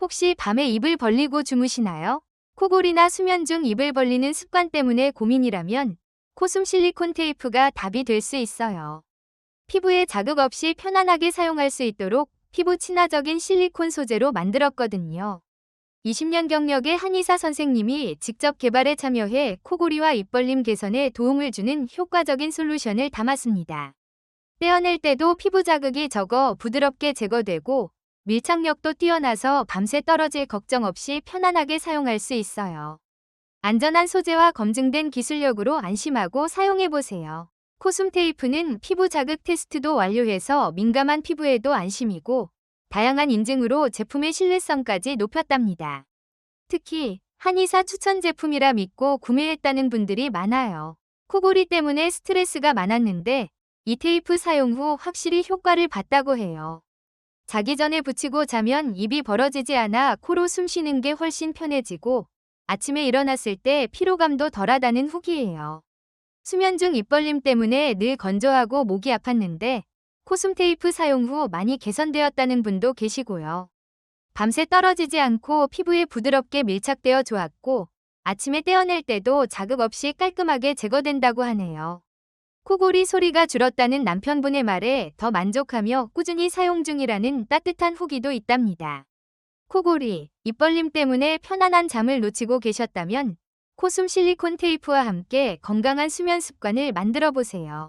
혹시 밤에 입을 벌리고 주무시나요? 코골이나 수면 중 입을 벌리는 습관 때문에 고민이라면 코숨 실리콘 테이프가 답이 될 수 있어요. 피부에 자극 없이 편안하게 사용할 수 있도록 피부 친화적인 실리콘 소재로 만들었거든요. 20년 경력의 한의사 선생님이 직접 개발에 참여해 코골이와 입벌림 개선에 도움을 주는 효과적인 솔루션을 담았습니다. 떼어낼 때도 피부 자극이 적어 부드럽게 제거되고 밀착력도 뛰어나서 밤새 떨어질 걱정 없이 편안하게 사용할 수 있어요. 안전한 소재와 검증된 기술력으로 안심하고 사용해보세요. 코숨 테이프는 피부 자극 테스트도 완료해서 민감한 피부에도 안심이고 다양한 인증으로 제품의 신뢰성까지 높였답니다. 특히 한의사 추천 제품이라 믿고 구매했다는 분들이 많아요. 코골이 때문에 스트레스가 많았는데 이 테이프 사용 후 확실히 효과를 봤다고 해요. 자기 전에 붙이고 자면 입이 벌어지지 않아 코로 숨 쉬는 게 훨씬 편해지고 아침에 일어났을 때 피로감도 덜하다는 후기예요. 수면 중 입벌림 때문에 늘 건조하고 목이 아팠는데 코숨 테이프 사용 후 많이 개선되었다는 분도 계시고요. 밤새 떨어지지 않고 피부에 부드럽게 밀착되어 좋았고 아침에 떼어낼 때도 자극 없이 깔끔하게 제거된다고 하네요. 코골이 소리가 줄었다는 남편분의 말에 더 만족하며 꾸준히 사용 중이라는 따뜻한 후기도 있답니다. 코골이, 입벌림 때문에 편안한 잠을 놓치고 계셨다면 코숨 실리콘 테이프와 함께 건강한 수면 습관을 만들어 보세요.